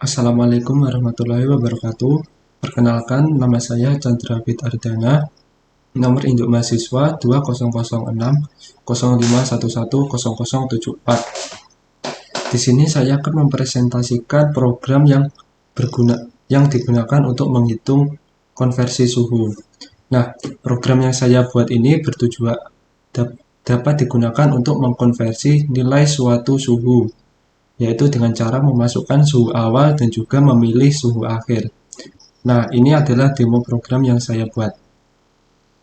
Assalamualaikum warahmatullahi wabarakatuh. Perkenalkan, nama saya Chandra Ardana, nomor induk mahasiswa 200605110074. Di sini saya akan mempresentasikan program yang digunakan untuk menghitung konversi suhu. Nah, program yang saya buat ini bertujuan dapat digunakan untuk mengkonversi nilai suatu suhu, yaitu dengan cara memasukkan suhu awal dan juga memilih suhu akhir. Nah, ini adalah demo program yang saya buat.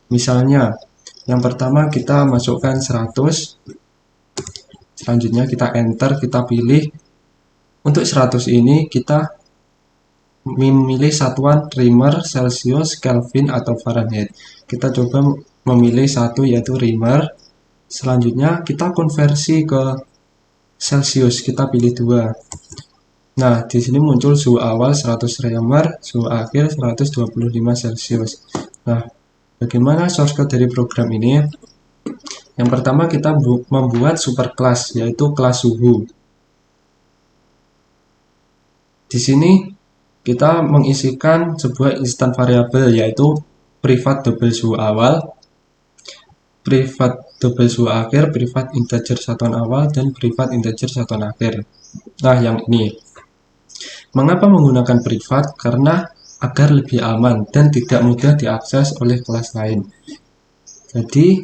Misalnya, yang pertama kita masukkan 100, selanjutnya kita enter, kita pilih. Untuk 100 ini kita memilih satuan Reamer, Celsius, Kelvin, atau Fahrenheit. Kita coba memilih satu yaitu Reamer. Selanjutnya kita konversi ke Celsius, kita pilih 2. Nah, di sini muncul suhu awal 100 Reamer, suhu akhir 125 Celsius. Nah, bagaimana shortcut dari program ini? Yang pertama kita membuat superclass, yaitu kelas suhu. Di sini kita mengisikan sebuah instant variable, yaitu privat double suhu awal, privat double suhu akhir, privat integer satuan awal, dan privat integer satuan akhir. Nah, yang ini. Mengapa menggunakan privat? Karena agar lebih aman dan tidak mudah diakses oleh kelas lain. Jadi,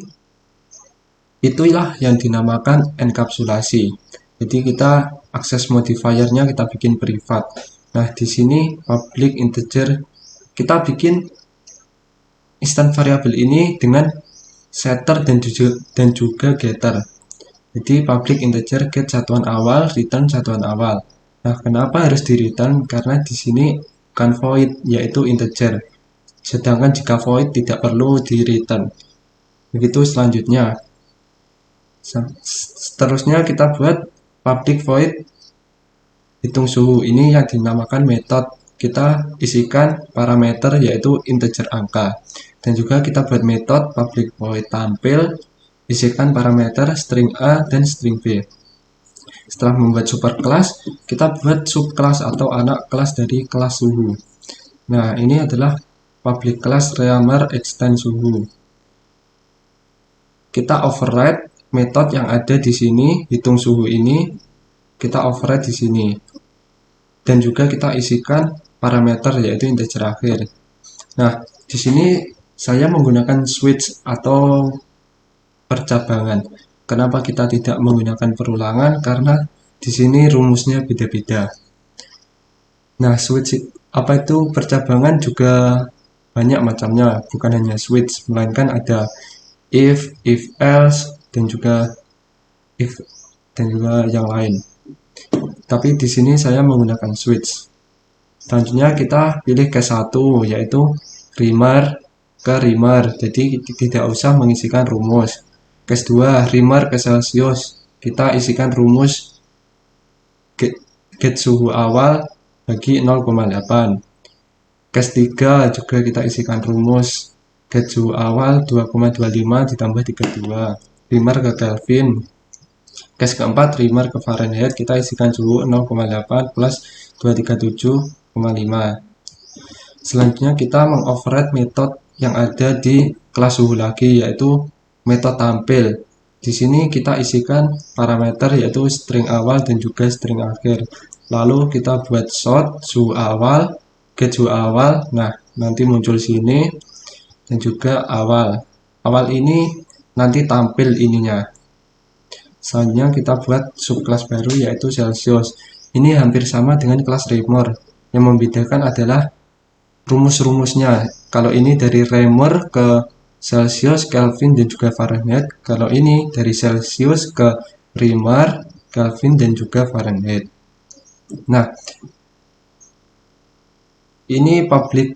itulah yang dinamakan enkapsulasi. Jadi kita akses modifiernya kita bikin privat. Nah, di sini public integer kita bikin instant variable ini dengan setter dan juga getter. Jadi public integer get satuan awal, return satuan awal. Nah, kenapa harus di return? Karena di sini bukan void, yaitu integer. Sedangkan jika void tidak perlu di return. Begitu selanjutnya. Seterusnya kita buat public void hitung suhu. Ini yang dinamakan method. Kita isikan parameter yaitu integer angka. Dan juga kita buat method public void tampil, isikan parameter string A dan string B. Setelah membuat superclass, kita buat subclass atau anak kelas dari kelas suhu. Nah, ini adalah public class Reamer extend suhu. Kita override metode yang ada di sini, hitung suhu ini, kita override di sini. Dan juga kita isikan parameter yaitu integer akhir. Nah, di sini saya menggunakan switch atau percabangan. Kenapa kita tidak menggunakan perulangan? Karena di sini rumusnya beda-beda. Nah, switch apa itu percabangan juga banyak macamnya, bukan hanya switch, melainkan ada if else, dan juga if dan juga yang lain. Tapi di sini saya menggunakan switch. Selanjutnya kita pilih case 1 yaitu Reamer ke Reamer. Jadi tidak usah mengisikan rumus. Case 2 Reamer ke Celsius. Kita isikan rumus get suhu awal bagi 0,8. Case 3 juga kita isikan rumus get suhu awal 2,25 ditambah 32. Reamer ke Kelvin. Case keempat, Reamer ke Fahrenheit, kita isikan suhu 0,8 plus 237,5. Selanjutnya kita mengoverride metode yang ada di kelas suhu lagi, yaitu metode tampil. Di sini kita isikan parameter yaitu string awal dan juga string akhir. Lalu kita buat sort suhu awal, get suhu awal. Nah, nanti muncul sini dan juga awal. Awal ini nanti tampil ininya. Selanjutnya kita buat subclass baru yaitu Celsius. Ini hampir sama dengan kelas Reamer. Yang membedakan adalah rumus-rumusnya. Kalau ini dari Reamer ke Celsius, Kelvin, dan juga Fahrenheit. Kalau ini dari Celsius ke Reamer, Kelvin, dan juga Fahrenheit. Nah, ini public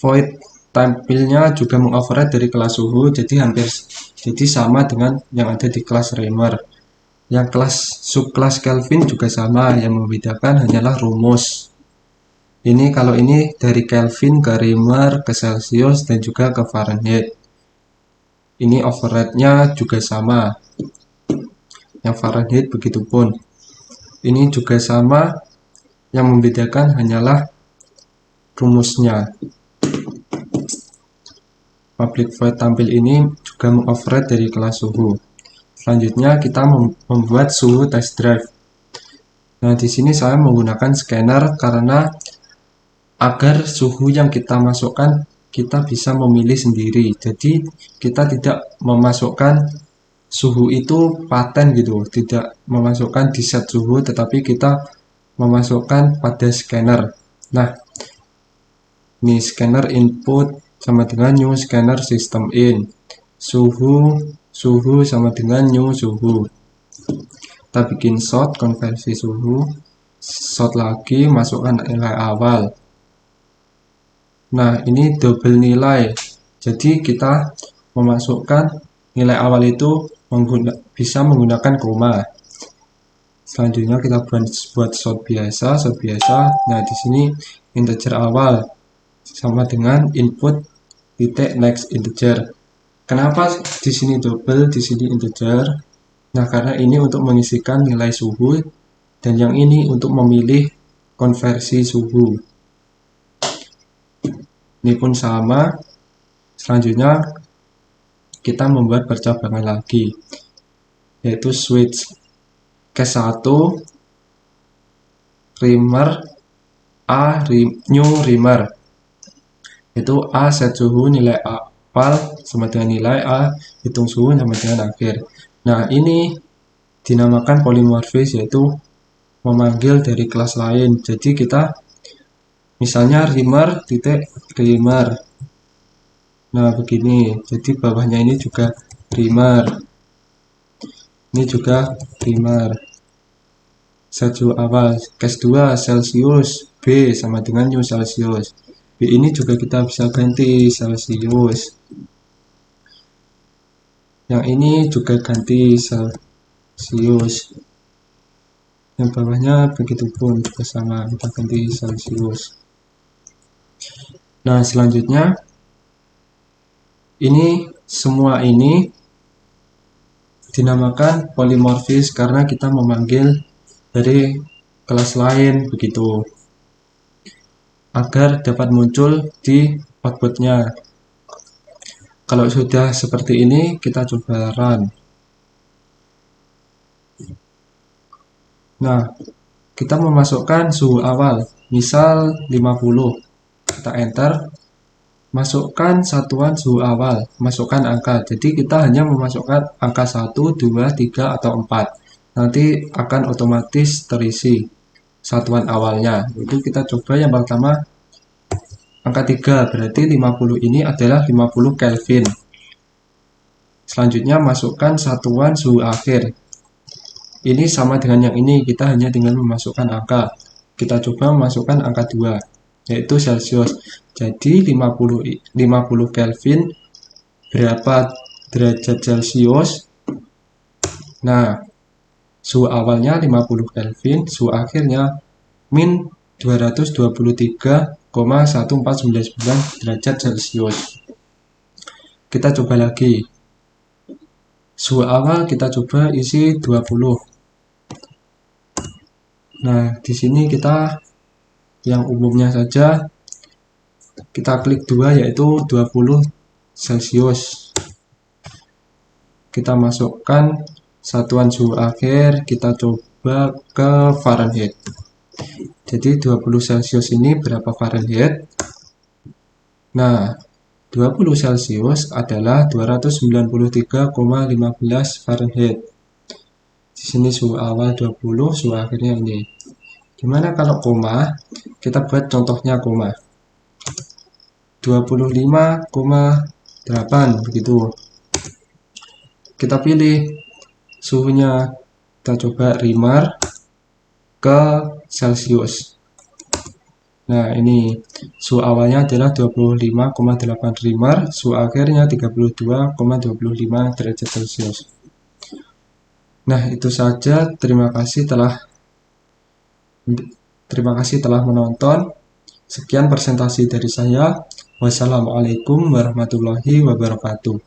void tampilnya juga mengoverride dari kelas suhu, jadi sama dengan yang ada di kelas Reamer. Yang kelas subclass Kelvin juga sama, yang membedakan hanyalah rumus. Ini kalau ini dari Kelvin ke Reamer, ke Celsius, dan juga ke Fahrenheit. Ini override-nya juga sama. Yang Fahrenheit begitupun. Ini juga sama Yang membedakan hanyalah rumusnya. Public void tampil ini juga mengoverride dari kelas suhu. Selanjutnya kita membuat suhu test drive. Nah, di sini saya menggunakan scanner karena agar suhu yang kita masukkan kita bisa memilih sendiri. Jadi kita tidak memasukkan suhu itu paten gitu, tidak memasukkan di set suhu, tetapi kita memasukkan pada scanner. Nah, ini scanner input sama dengan new scanner system in. Suhu sama dengan new suhu. Kita bikin shot konversi suhu, shot lagi, masukkan nilai awal. Nah, ini double nilai. Jadi kita memasukkan nilai awal itu bisa menggunakan koma. Selanjutnya kita buat shot biasa. Nah, di sini integer awal sama dengan input titik next integer. Kenapa di sini double, di sini integer? Nah, karena ini untuk mengisikan nilai suhu dan yang ini untuk memilih konversi suhu. Ini pun sama. Selanjutnya kita membuat percabangan lagi, yaitu switch case 1 reamer new reamer. Itu A set suhu nilai awal sama dengan nilai A hitung suhu sama dengan akhir. Nah, ini dinamakan polymorphis, yaitu memanggil dari kelas lain. Jadi kita misalnya reamer titik reamer. Nah, begini. Jadi bawahnya ini juga reamer. Ini juga reamer. Set suhu awal case 2 Celsius B sama dengan new Celsius. B ini juga kita bisa ganti Celsius. Yang ini juga ganti Celsius. Yang bawahnya begitu pun juga sama, kita ganti Celsius. Nah, selanjutnya ini semua ini dinamakan polymorphis karena kita memanggil dari kelas lain begitu, agar dapat muncul di outputnya. Kalau sudah seperti ini, kita coba run. Nah, kita memasukkan suhu awal, misal 50. Kita enter, masukkan satuan suhu awal, masukkan angka. Jadi kita hanya memasukkan angka 1, 2, 3, atau 4. Nanti akan otomatis terisi satuan awalnya. Itu kita coba yang pertama angka 3, berarti 50 ini adalah 50 Kelvin. Selanjutnya masukkan satuan suhu akhir. Ini sama dengan yang ini, kita hanya tinggal memasukkan angka. Kita coba memasukkan angka 2, yaitu Celsius. Jadi 50 Kelvin berapa derajat Celsius? Nah, suhu awalnya 50 Kelvin, suhu akhirnya min 223,1499 derajat Celsius. Kita coba lagi. Suhu awal kita coba isi 20. Nah, di sini kita yang umumnya saja kita klik 2, yaitu 20 Celsius. Kita masukkan satuan suhu akhir, kita coba ke Fahrenheit. Jadi 20 Celsius ini berapa Fahrenheit? Nah, 20 Celsius adalah 293,15 Fahrenheit. Di sini suhu awal 20, suhu akhirnya ini. Gimana kalau koma? Kita buat contohnya koma. 25,8 begitu. Kita pilih suhunya, kita coba reamer ke Celsius. Nah, ini suhu awalnya adalah 25,8 reamer, suhu akhirnya 32,25 derajat Celsius. Nah, itu saja. Terima kasih telah menonton. Sekian presentasi dari saya. Wassalamualaikum warahmatullahi wabarakatuh.